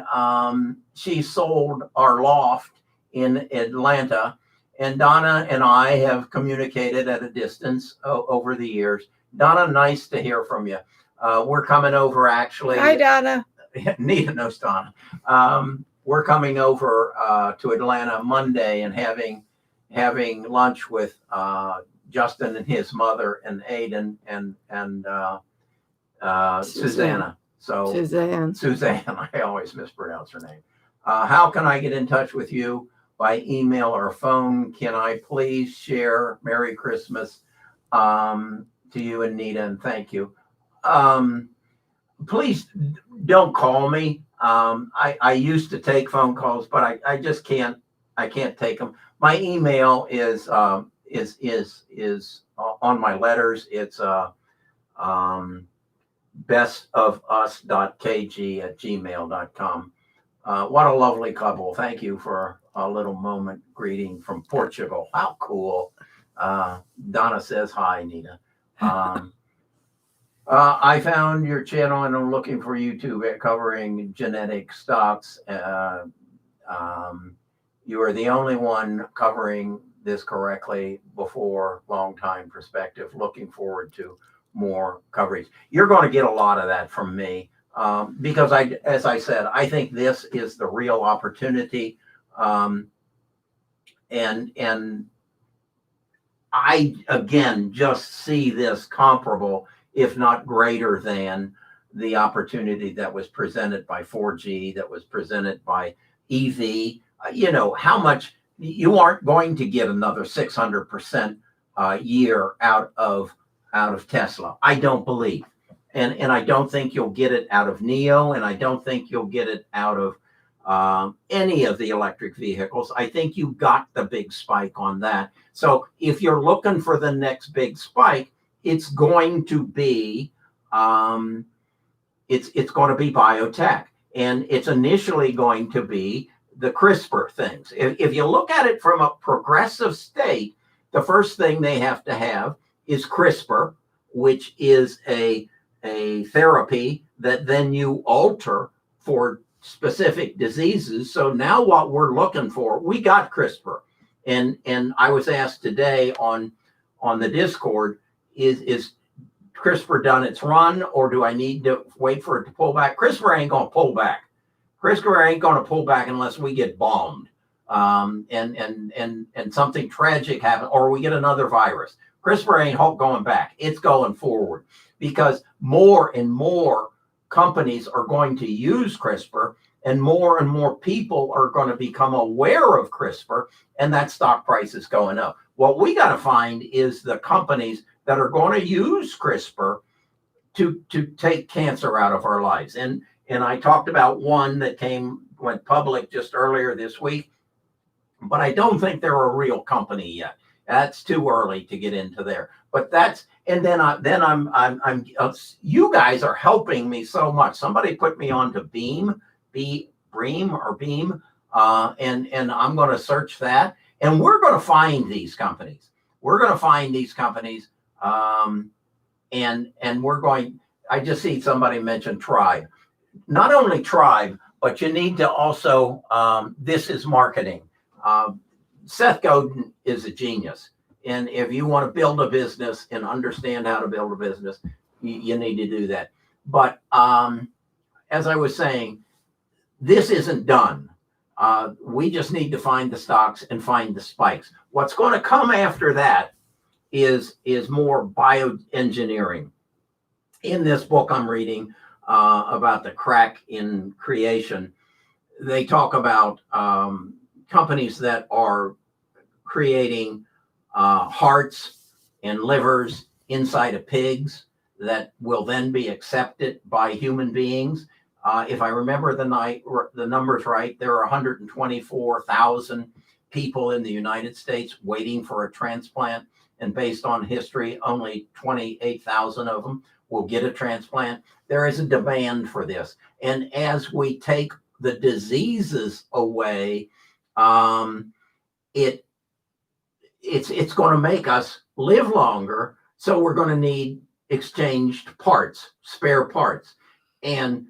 she sold our loft in Atlanta. And Donna and I have communicated at a distance over the years. Donna, nice to hear from you. We're coming over actually. Hi, Donna. Nita knows Donna. We're coming over to Atlanta Monday and having lunch with Justin and his mother and Aiden and Susanna. So Suzanne, I always mispronounce her name. How can I get in touch with you? By email or phone? Can I please share Merry Christmas to you and Nita, and thank you. Please don't call me. I used to take phone calls, but I just can't. I can't take them. My email is is on my letters. It's bestofus.kg@gmail.com. What a lovely couple. Thank you for a little moment greeting from Portugal. How cool. Donna says hi, Nita. I found your channel and I'm looking for YouTube covering genetic stocks. You are the only one covering this correctly before long time perspective. Looking forward to more coverage. You're going to get a lot of that from me because as I said, I think this is the real opportunity. And I, again, just see this comparable, if not greater than the opportunity that was presented by 4G, that was presented by EV. How much you aren't going to get another 600% year out of Tesla. I don't believe. And I don't think you'll get it out of NIO, and I don't think you'll get it out of any of the electric vehicles. I think you got the big spike on that. So if you're looking for the next big spike, it's going to be it's going to be biotech, and it's initially going to be the CRISPR things. If you look at it from a progressive state, the first thing they have to have is CRISPR, which is a therapy that then you alter for specific diseases. So now what we're looking for, we got CRISPR. And I was asked today on the Discord, is CRISPR done its run, or do I need to wait for it to pull back? CRISPR ain't going to pull back. CRISPR ain't going to pull back unless we get bombed and something tragic happens, or we get another virus. CRISPR ain't going back. It's going forward because more and more companies are going to use CRISPR, and more people are going to become aware of CRISPR, and that stock price is going up. What we got to find is the companies that are going to use CRISPR to take cancer out of our lives. And I talked about one that went public just earlier this week, but I don't think they're a real company yet. That's too early to get into there. But I'm you guys are helping me so much. Somebody put me on to Beam, and I'm going to search that, and we're going to find these companies. And we're going. I just see somebody mention Tribe. Not only Tribe, but you need to also. This is marketing. Seth Godin is a genius. And if you want to build a business and understand how to build a business, you need to do that. But as I was saying, this isn't done. We just need to find the stocks and find the spikes. What's going to come after that is more bioengineering. In this book I'm reading about the crack in creation, they talk about companies that are creating hearts and livers inside of pigs that will then be accepted by human beings. If I remember the numbers right, there are 124,000 people in the United States waiting for a transplant. And based on history, only 28,000 of them will get a transplant. There is a demand for this. And as we take the diseases away, it's going to make us live longer. So we're going to need exchanged parts, spare parts. And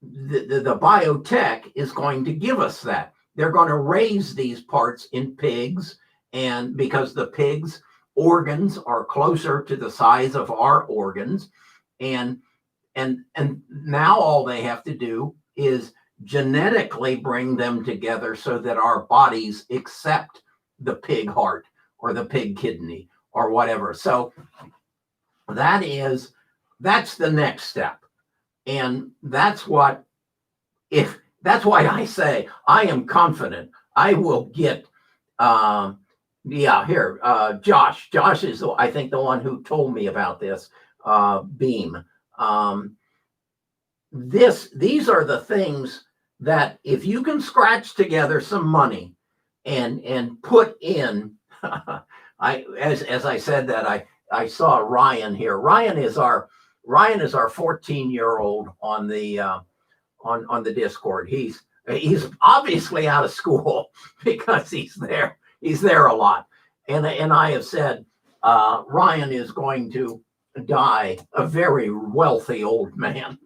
the biotech is going to give us that. They're going to raise these parts in pigs, and because the pigs' organs are closer to the size of our organs, and now all they have to do is genetically bring them together so that our bodies accept the pig heart or the pig kidney or whatever. So that's the next step. And that's why I say I am confident I will get Josh. Josh is I think the one who told me about this Beam. These are the things that if you can scratch together some money and put in, as I said that, I saw Ryan here. Ryan is our 14-year-old on the Discord. He's obviously out of school because he's there a lot. And I have said Ryan is going to die a very wealthy old man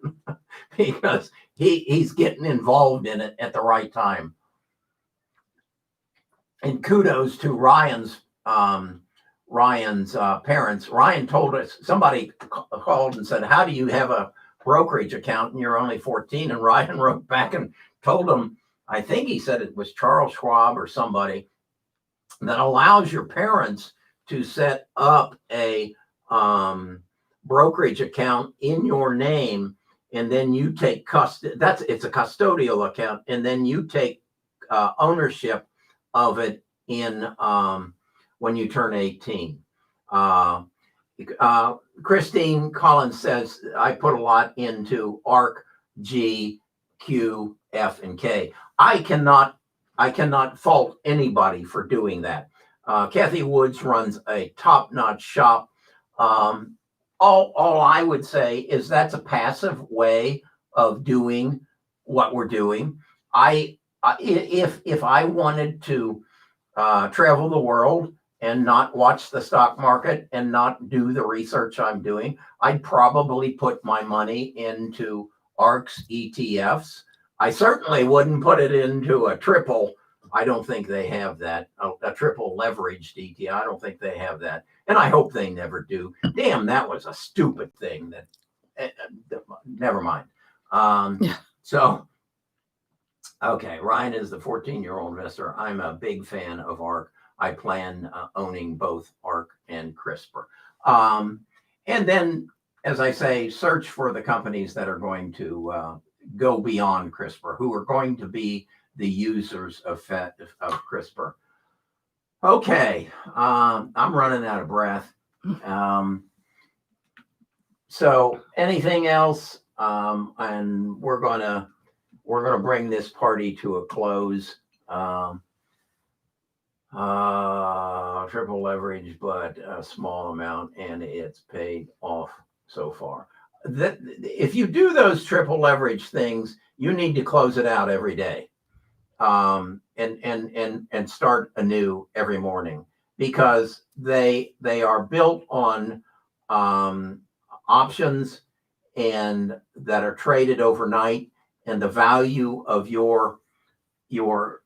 because he's getting involved in it at the right time. And kudos to Ryan's parents. Ryan told us, somebody called and said, how do you have a brokerage account and you're only 14? And Ryan wrote back and told him, I think he said it was Charles Schwab or somebody, that allows your parents to set up a brokerage account in your name, and then you take it's a custodial account, and then you take ownership of it in when you turn 18. Christine Collins says, I put a lot into ARC, G, Q, F, and K. I cannot fault anybody for doing that. Kathy Woods runs a top-notch shop. All I would say is that's a passive way of doing what we're doing. If I wanted to travel the world and not watch the stock market and not do the research I'm doing, I'd probably put my money into ARCs, ETFs. I certainly wouldn't put it into a triple. I don't think they have that. A triple leveraged ETF. I don't think they have that. And I hope they never do. Damn, that was a stupid thing. Never mind. So, okay, Ryan is the 14-year-old investor. I'm a big fan of ARC. I plan owning both ARC and CRISPR. And then, as I say, search for the companies that are going to go beyond CRISPR, who are going to be the users of CRISPR. Okay, I'm running out of breath. So anything else? And we're gonna bring this party to a close. Triple leverage, but a small amount, and it's paid off so far. If you do those triple leverage things, you need to close it out every day, and start anew every morning, because they are built on options and that are traded overnight, and the value of your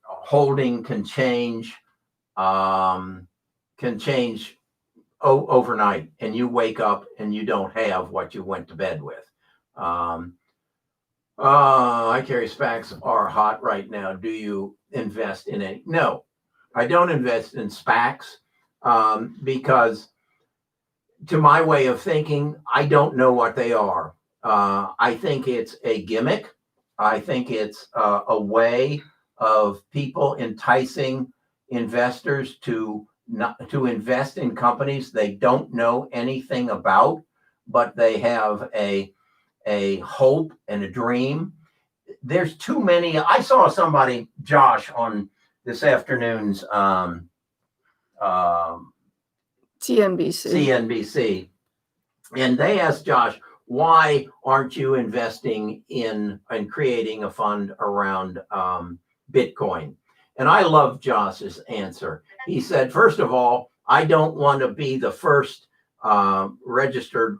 holding can change overnight, and you wake up and you don't have what you went to bed with. I carry SPACs are hot right now. Do you invest in any? No, I don't invest in SPACs because, to my way of thinking, I don't know what they are. I think it's a gimmick. I think it's a way of people enticing investors to invest in companies they don't know anything about, but they have a hope and a dream. There's too many. I saw somebody, Josh, on this afternoon's CNBC, and they asked Josh, why aren't you investing in and creating a fund around Bitcoin? And I love Josh's answer. He said, first of all, I don't want to be the first registered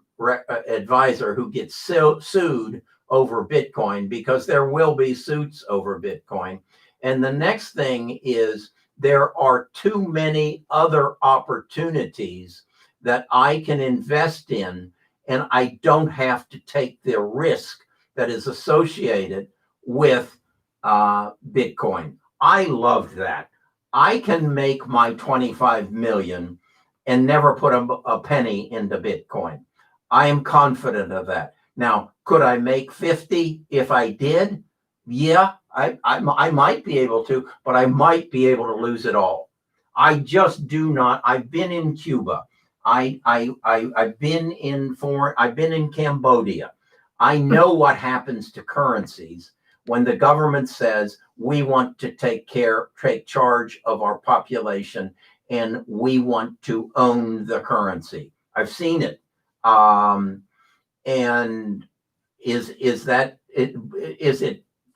advisor who gets sued over Bitcoin, because there will be suits over Bitcoin. And the next thing is, there are too many other opportunities that I can invest in, and I don't have to take the risk that is associated with Bitcoin. I loved that. I can make my 25 million and never put a penny into Bitcoin. I am confident of that. Now, could I make 50 if I did? Yeah, I might be able to, but I might be able to lose it all. I just do not. I've been in Cuba. I've been in Cambodia. I know what happens to currencies when the government says we want to take charge of our population and we want to own the currency. I've seen it. And is it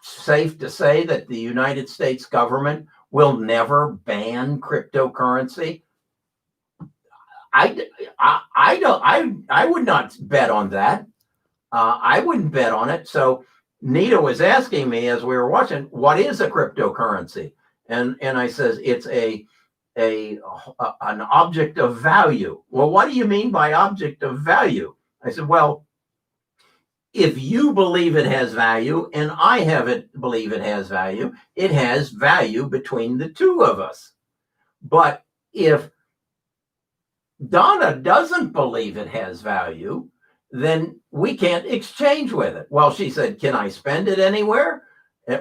safe to say that the United States government will never ban cryptocurrency? I would not bet on that. I wouldn't bet on it. So Nita was asking me as we were watching, what is a cryptocurrency? And I says, it's an object of value. Well, what do you mean by object of value? I said, well, if you believe it has value and I believe it has value between the two of us. But if Donna doesn't believe it has value, then we can't exchange with it. Well, she said, can I spend it anywhere?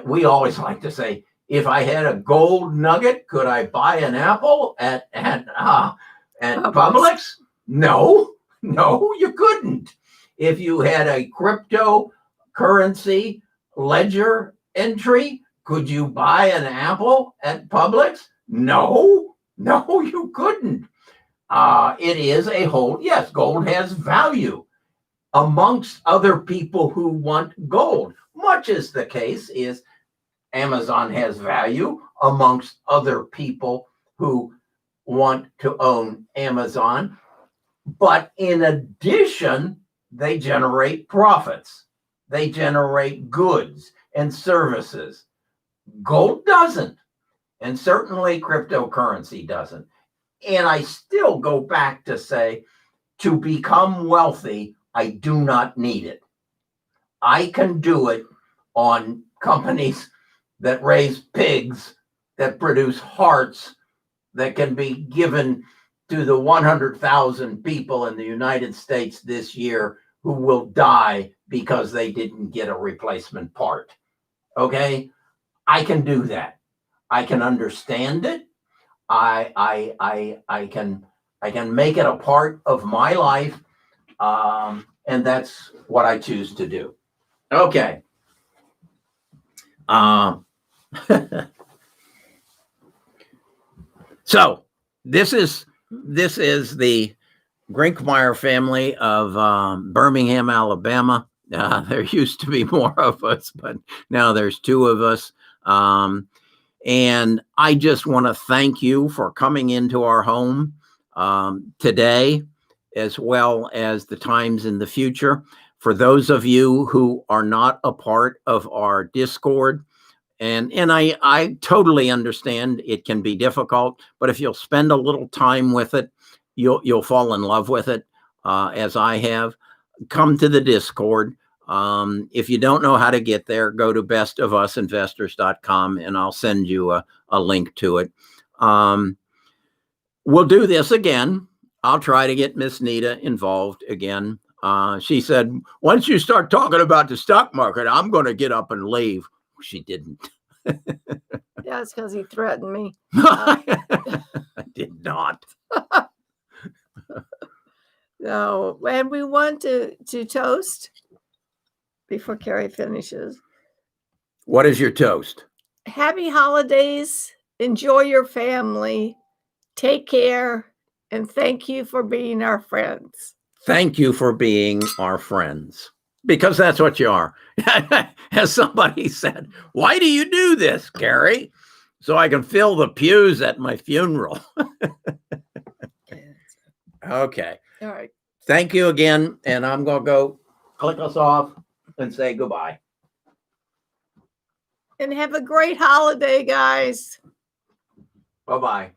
We always like to say, if I had a gold nugget, could I buy an apple at Publix? No, you couldn't. If you had a cryptocurrency ledger entry, could you buy an apple at Publix? No, you couldn't. It is yes, gold has value amongst other people who want gold, much as the case is Amazon has value amongst other people who want to own Amazon. But in addition, they generate profits. They generate goods and services. Gold doesn't, and certainly cryptocurrency doesn't. And I still go back to say, to become wealthy, I do not need it. I can do it on companies that raise pigs, that produce hearts, that can be given to the 100,000 people in the United States this year who will die because they didn't get a replacement part. Okay? I can do that. I can understand it. I can make it a part of my life, and that's what I choose to do. Okay. So this is the Grinkmeyer family of Birmingham, Alabama. There used to be more of us, but now there's two of us. And I just want to thank you for coming into our home today, as well as the times in the future. For those of you who are not a part of our Discord, and I totally understand it can be difficult, but if you'll spend a little time with it, you'll fall in love with it, as I have. Come to the Discord. If you don't know how to get there, go to bestofusinvestors.com and I'll send you a link to it. We'll do this again. I'll try to get Miss Nita involved again. She said, once you start talking about the stock market, I'm going to get up and leave. She didn't. Yeah, it's because he threatened me. I did not. No, and we want to toast before Carrie finishes. What is your toast? Happy holidays. Enjoy your family. Take care. And thank you for being our friends. Thank you for being our friends. Because that's what you are. As somebody said, why do you do this, Carrie? So I can fill the pews at my funeral. Okay. All right. Thank you again. And I'm going to go click us off and say goodbye. And have a great holiday, guys. Bye-bye.